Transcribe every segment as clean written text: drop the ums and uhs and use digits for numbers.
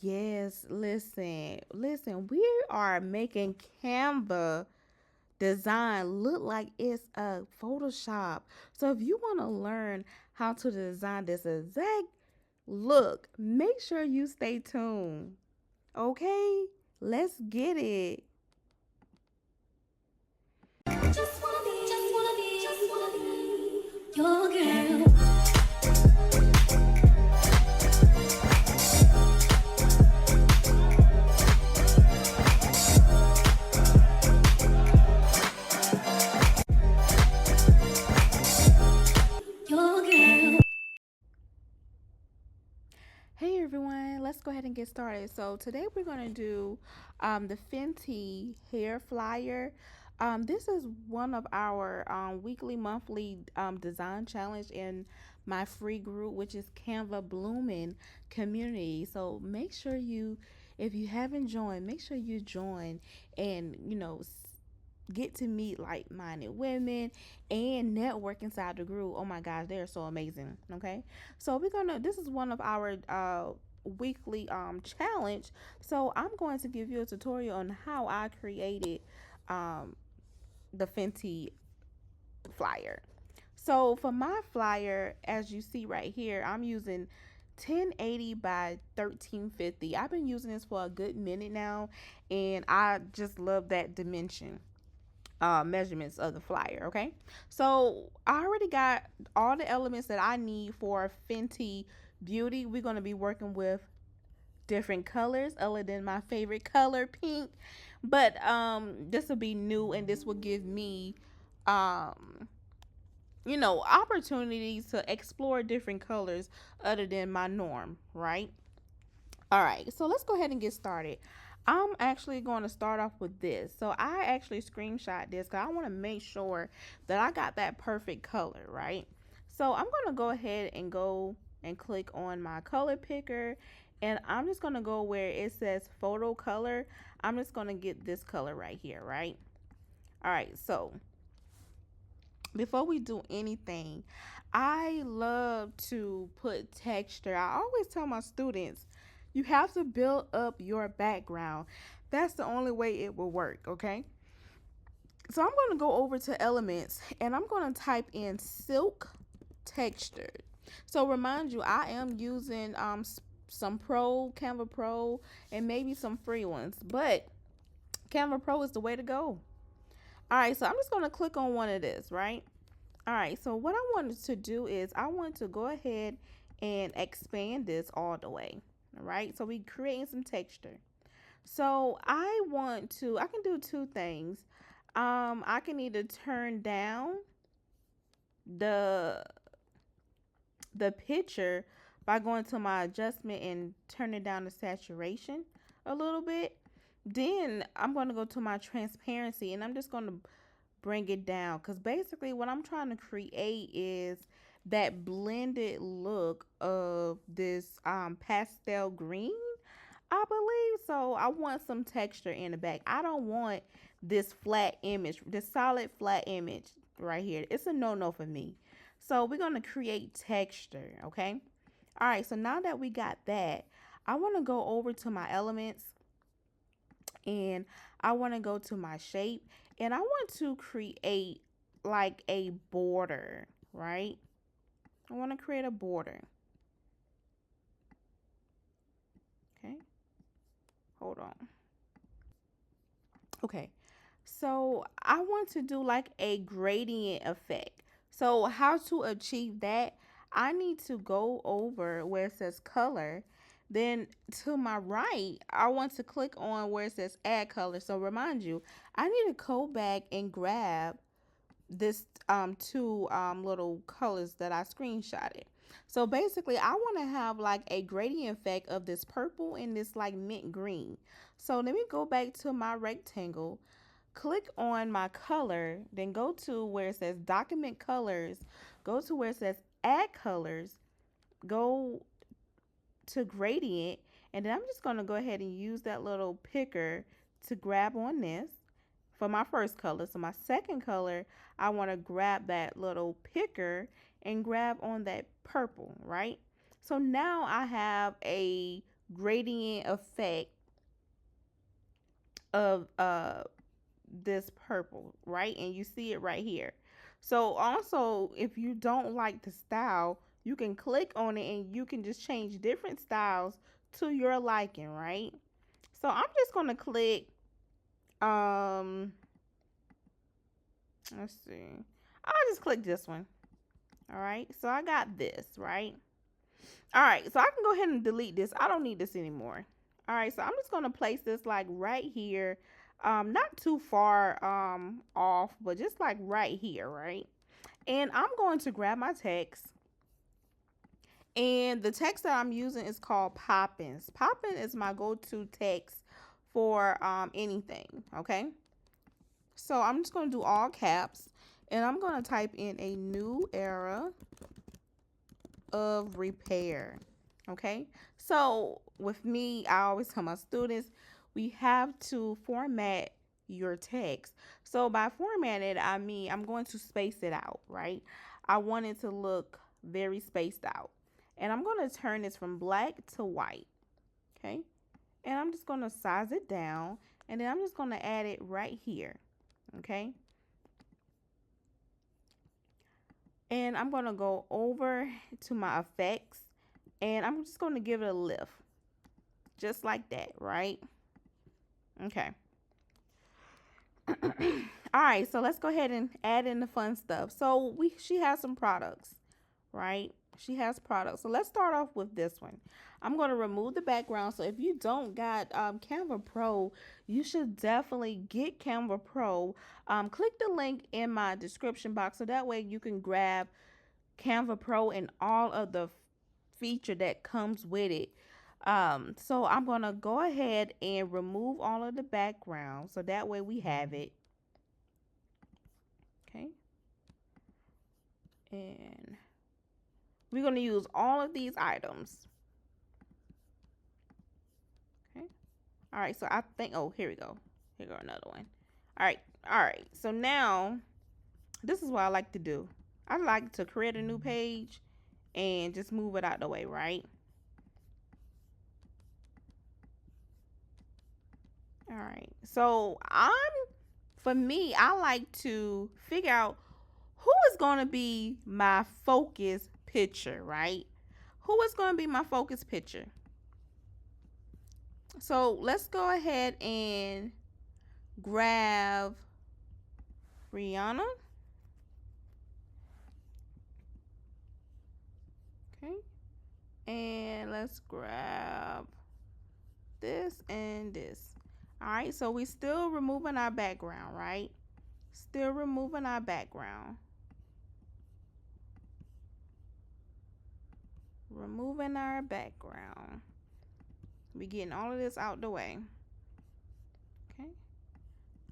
Yes, listen, we are making Canva design look like it's a Photoshop. So if you want to learn how to design this exact look, make sure you stay tuned. Okay? Let's get it. Just wanna be your girl. Your girl. Hey everyone, let's go ahead and get started. So today we're going to do the Fenty hair flyer. This is one of our weekly, monthly design challenge in my free group, which is Canva Blooming Community. So make sure you, if you haven't joined, make sure you join and get to meet like-minded women and network inside the group. Oh my gosh, they're so amazing. Okay, so this is one of our weekly challenge. So I'm going to give you a tutorial on how I created um the Fenty flyer. So for my flyer, as you see right here, I'm using 1080 by 1350. I've been using this for a good minute now, and I just love that dimension measurements of the flyer. Okay, so I already got all the elements that I need for Fenty Beauty. We're going to be working with different colors other than my favorite color, pink, but this will be new, and this will give me um opportunities to explore different colors other than my norm, right? All right, so let's go ahead and get started. I'm actually going to start off with this. So I actually screenshot this because I want to make sure that I got that perfect color, right? So I'm going to go ahead and go and click on my color picker, and I'm just going to go where it says photo color. I'm just going to get this color right here, right? All right, so before we do anything, I love to put texture. I always tell my students, you have to build up your background. That's the only way it will work, okay? So I'm going to go over to elements, and I'm going to type in silk textured. So remind you, I am using some Canva Pro, and maybe some free ones, but Canva Pro is the way to go. All right, so I'm just going to click on one of this, right? All right, so what I wanted to do is I want to go ahead and expand this all the way. All right, so we creating some texture. So I can do two things. I can either turn down the picture by going to my adjustment and turning down the saturation a little bit. Then I'm going to go to my transparency, and I'm just going to bring it down, because basically what I'm trying to create is that blended look of this pastel green, I believe. So I want some texture in the back. I don't want this flat image, this solid flat image right here. It's a no-no for me. So we're going to create texture, okay? All right, so now that we got that, I want to go over to my elements, and I want to go to my shape, and I want to create like a border, right? I want to create a border. Okay, hold on. Okay, so I want to do like a gradient effect. So how to achieve that? I need to go over where it says color. Then to my right, I want to click on where it says add color. So remind you, I need to go back and grab this two little colors that I screenshotted. So basically I want to have like a gradient effect of this purple and this like mint green. So let me go back to my rectangle, click on my color, then go to where it says document colors, go to where it says add colors, go to gradient, and then I'm just going to go ahead and use that little picker to grab on this for my first color. So my second color, I want to grab that little picker and grab on that purple, right? So now I have a gradient effect of this purple, right? And you see it right here. So also, if you don't like the style, you can click on it and you can just change different styles to your liking, right? So I'm just going to click, um, let's see. I'll just click this one. All right. So I got this, right? All right. So I can go ahead and delete this. I don't need this anymore. All right. So I'm just going to place this like right here. Not too far off, but just like right here, right? And I'm going to grab my text. And the text that I'm using is called Poppins. Poppin is my go-to text for anything, okay? So I'm just going to do all caps. And I'm going to type in a new era of repair, okay? So with me, I always tell my students, we have to format your text. So by formatted, I mean I'm going to space it out, right? I want it to look very spaced out. And I'm going to turn this from black to white, okay? And I'm just going to size it down, and then I'm just going to add it right here, okay? And I'm going to go over to my effects, and I'm just going to give it a lift, just like that, right? Okay. All right, so let's go ahead and add in the fun stuff. So she has some products, right? She has products. So let's start off with this one. I'm going to remove the background. So if you don't got Canva Pro, you should definitely get Canva Pro. Click the link in my description box so that way you can grab Canva Pro and all of the feature that comes with it. So I'm going to go ahead and remove all of the background so that way we have it. Okay. And we're going to use all of these items. Okay. All right. So I think, oh, here we go. Here go another one. All right. All right. So now this is what I like to do. I like to create a new page and just move it out the way, right? All right. So for me, I like to figure out who is going to be my focus picture, right? Who is going to be my focus picture? So let's go ahead and grab Rihanna. Okay. And let's grab this and this. All right. So we still removing our background, right? Still removing our background. Removing our background. We getting all of this out the way. Okay.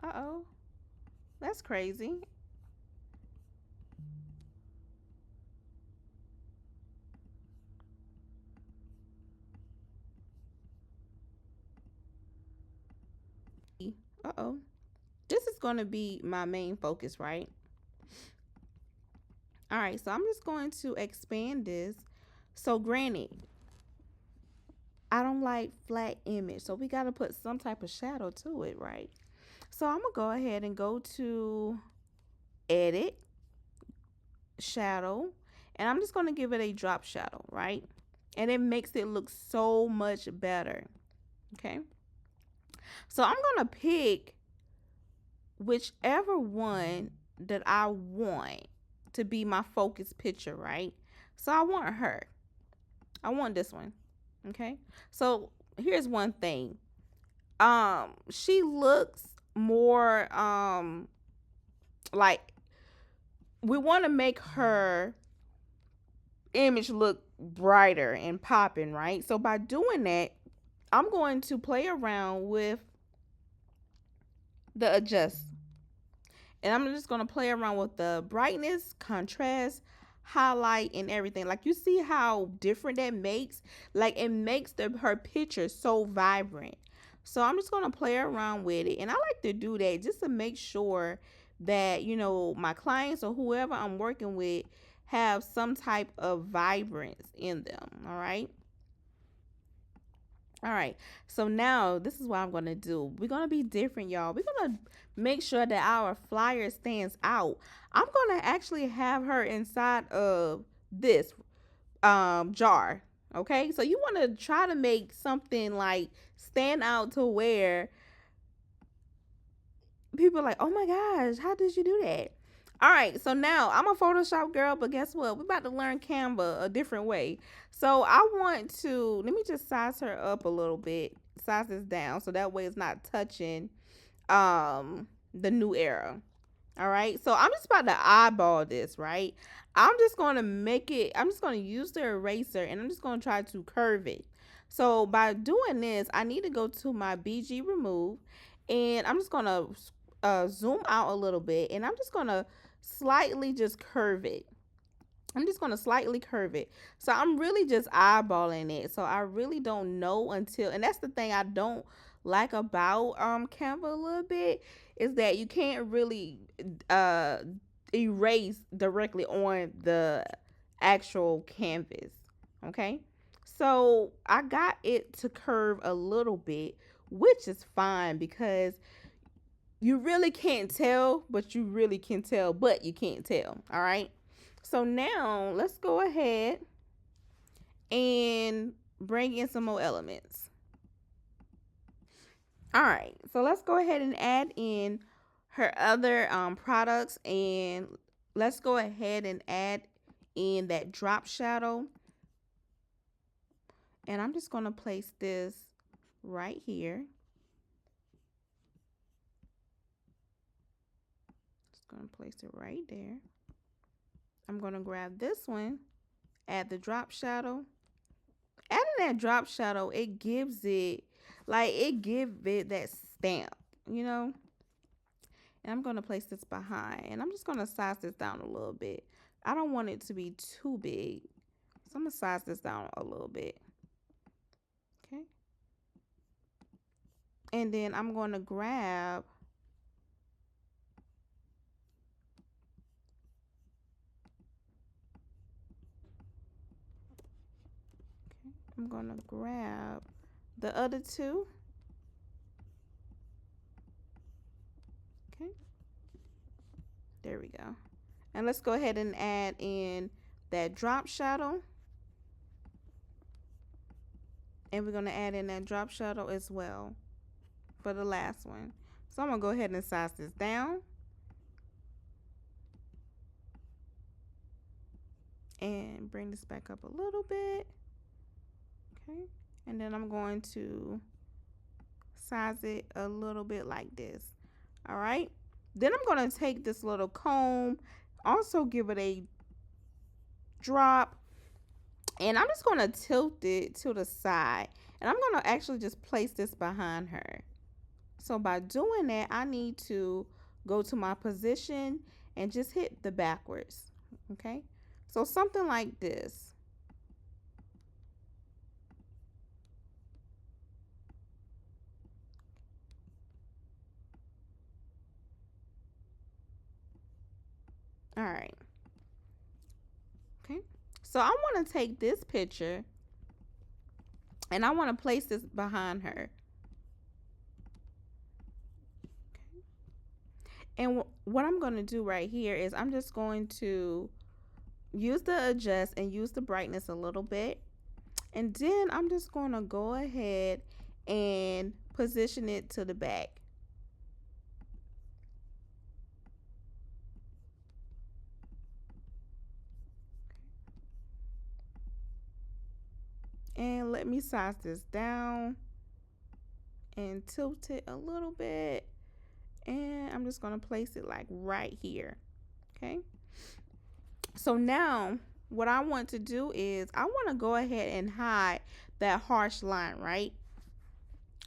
Uh-oh. That's crazy. Uh-oh. This is going to be my main focus, right? All right, so I'm just going to expand this. So granted, I don't like flat image, so we got to put some type of shadow to it, right? So I'm going to go ahead and go to edit, shadow, and I'm just going to give it a drop shadow, right? And it makes it look so much better, okay? So I'm going to pick whichever one that I want to be my focus picture, right? So I want her. I want this one. Okay. So here's one thing. She looks more like we want to make her image look brighter and popping, right? So by doing that, I'm going to play around with the adjust. And I'm just going to play around with the brightness, contrast, highlight, and everything. Like you see how different that makes? Like it makes her picture so vibrant. So I'm just going to play around with it. And I like to do that just to make sure that, you know, my clients or whoever I'm working with have some type of vibrance in them. All right. All right. So now this is what I'm going to do. We're going to be different, y'all. We're going to make sure that our flyer stands out. I'm going to actually have her inside of this jar. Okay? So you want to try to make something like stand out to where people are like, "Oh my gosh, how did you do that?" All right, so now I'm a Photoshop girl, but guess what? We're about to learn Canva a different way. So I want to, let me just size her up a little bit, size this down so that way it's not touching the new era. All right, so I'm just about to eyeball this, right? I'm just going to make it, I'm just going to use the eraser and I'm just going to try to curve it. So by doing this, I need to go to my BG remove and I'm just going to zoom out a little bit and I'm just going to slightly just curve it. I'm just going to slightly curve it. So I'm really just eyeballing it. So I really don't know until, and that's the thing I don't like about Canva a little bit, is that you can't really uh erase directly on the actual canvas. Okay? So I got it to curve a little bit, which is fine because you really can't tell, but you really can tell, but you can't tell. All right. So now let's go ahead and bring in some more elements. All right. So let's go ahead and add in her other products, and let's go ahead and add in that drop shadow. And I'm just going to place this right here. Just going to place it right there. I'm going to grab this one, add the drop shadow. Adding that drop shadow, it gives it, like, it gives it that stamp, you know? And I'm going to place this behind. And I'm just going to size this down a little bit. I don't want it to be too big. So I'm going to size this down a little bit. Okay. And then I'm going to grab I'm going to grab the other two. Okay. There we go. And let's go ahead and add in that drop shadow. And we're going to add in that drop shadow as well for the last one. So I'm going to go ahead and size this down. And bring this back up a little bit. Okay. And then I'm going to size it a little bit like this. All right. Then I'm going to take this little comb, also give it a drop, and I'm just going to tilt it to the side. And I'm going to actually just place this behind her. So by doing that, I need to go to my position and just hit the backwards. Okay. So something like this. All right. Okay. So I want to take this picture and I want to place this behind her. Okay. And what I'm going to do right here is I'm just going to use the adjust and use the brightness a little bit. And then I'm just going to go ahead and position it to the back. And let me size this down and tilt it a little bit. And I'm just going to place it like right here. Okay. So now what I want to do is I want to go ahead and hide that harsh line, right?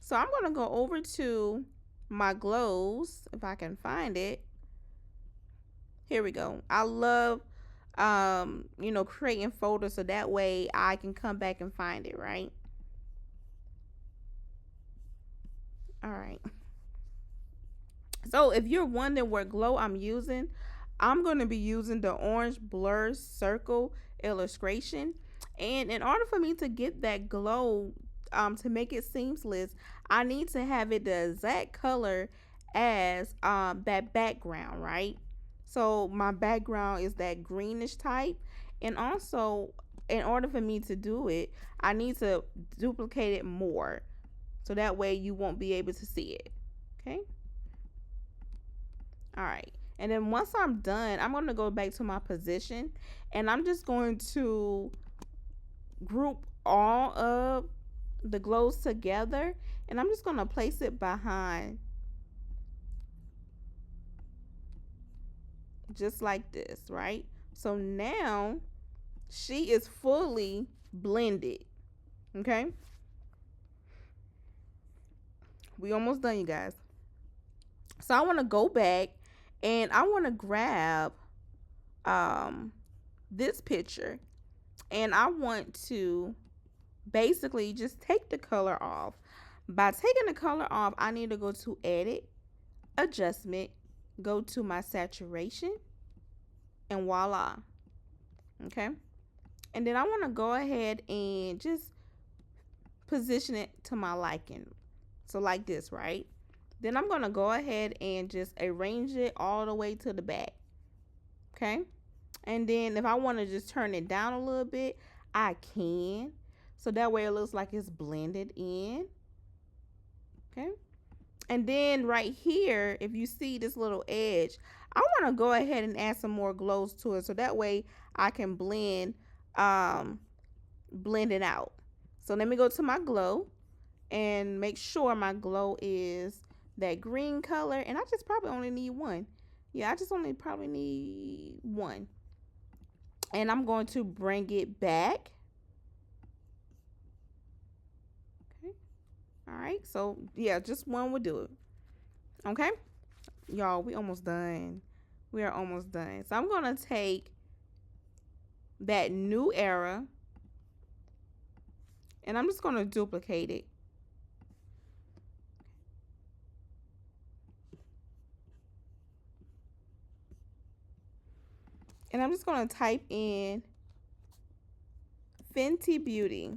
So I'm going to go over to my glows, if I can find it. Here we go. I love, creating folders so that way I can come back and find it, right? All right. So if you're wondering what glow I'm using, I'm going to be using the orange blur circle illustration. And in order for me to get that glow, to make it seamless, I need to have it the exact color as that background, right? So my background is that greenish type, and also in order for me to do it, I need to duplicate it more, so that way you won't be able to see it. Okay. All right. And then once I'm done, I'm going to go back to my position, and I'm just going to group all of the glows together, and I'm just going to place it behind just like this, right? So now she is fully blended. Okay. We almost done, you guys. So I want to go back and I want to grab um this picture, and I want to basically just take the color off. By taking the color off, I need to go to edit, adjustment, go to my saturation, and voila. Okay. And then I want to go ahead and just position it to my liking. So like this, right? Then I'm going to go ahead and just arrange it all the way to the back. Okay. And then if I want to just turn it down a little bit, I can. So that way it looks like it's blended in. Okay. And then right here, if you see this little edge, I want to go ahead and add some more glows to it. So that way I can blend it out. So let me go to my glow and make sure my glow is that green color. And I just probably only need one. Yeah, I just only probably need one. And I'm going to bring it back. Okay. All right. So yeah, just one would do it. Okay. Y'all, we almost done. We are almost done. So I'm going to take that new era, and I'm just going to duplicate it. And I'm just going to type in Fenty Beauty.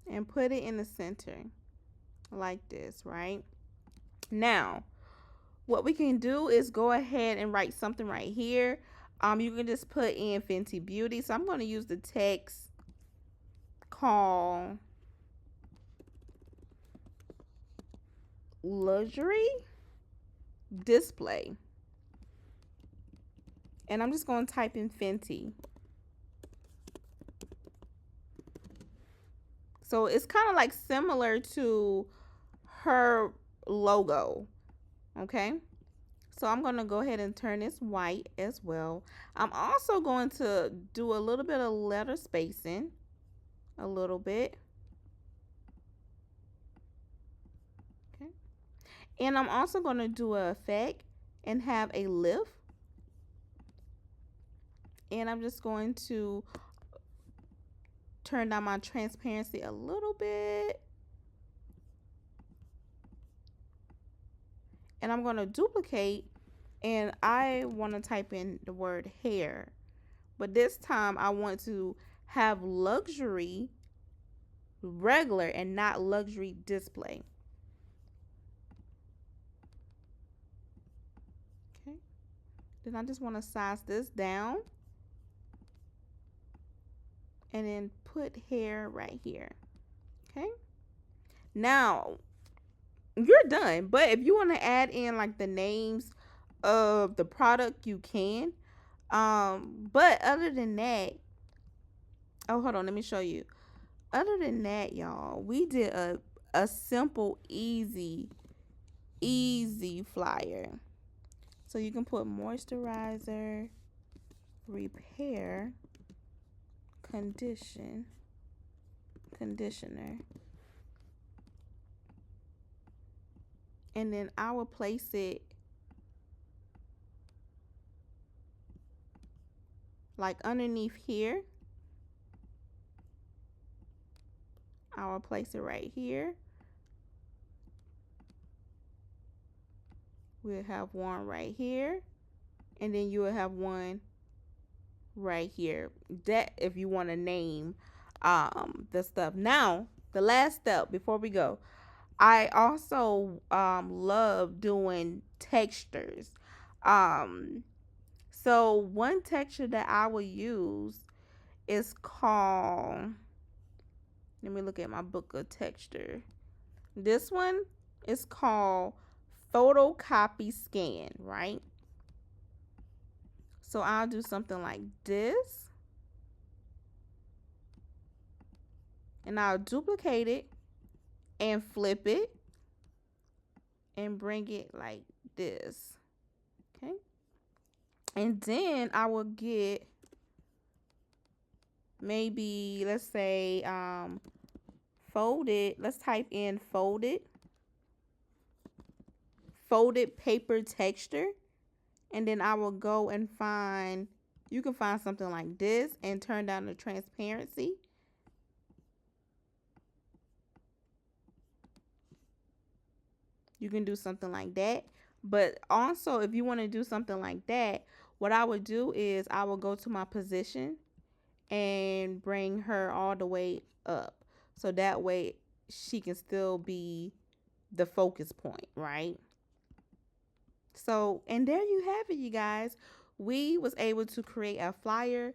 And put it in the center like this, right? Now, what we can do is go ahead and write something right here. You can just put in Fenty Beauty. So I'm going to use the text called luxury display. And I'm just going to type in Fenty. So it's kind of like similar to her logo. Okay. So I'm going to go ahead and turn this white as well. I'm also going to do a little bit of letter spacing. A little bit. Okay. And I'm also going to do an effect and have a lift. And I'm just going to turn down my transparency a little bit. And I'm going to duplicate, and I want to type in the word hair. But this time I want to have luxury regular and not luxury display. Okay. Then I just want to size this down. And then put hair right here. Okay. Now, you're done. But if you want to add in like the names of the product, you can. But other than that, oh, hold on, let me show you. Other than that, y'all, we did a simple, easy flyer. So you can put moisturizer, repair, conditioner. And then I will place it like underneath here. I will place it right here. We'll have one right here. and then you will have one right here. That if you want to name the stuff. Now, the last step before we go, I also love doing textures. Um so one texture that I will use is called, let me look at my book of texture. This one is called photocopy scan, right? So I'll do something like this, and I'll duplicate it and flip it and bring it like this. Okay. And then I will get, maybe let's say folded, let's type in folded paper texture, and then I will go and find, you can find something like this and turn down the transparency. You can do something like that. But also, if you want to do something like that, what I would do is I will go to my position and bring her all the way up. So that way she can still be the focus point, right? So, and there you have it, you guys. We was able to create a flyer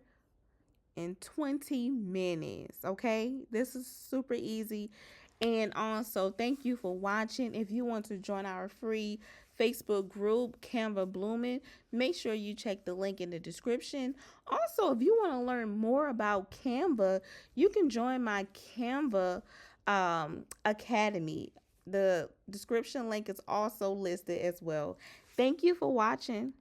in 20 minutes. Okay, this is super easy. And also, thank you for watching. If you want to join our free Facebook group, Canva Blooming, make sure you check the link in the description. Also, if you want to learn more about Canva, you can join my Canva Academy. The description link is also listed as well. Thank you for watching.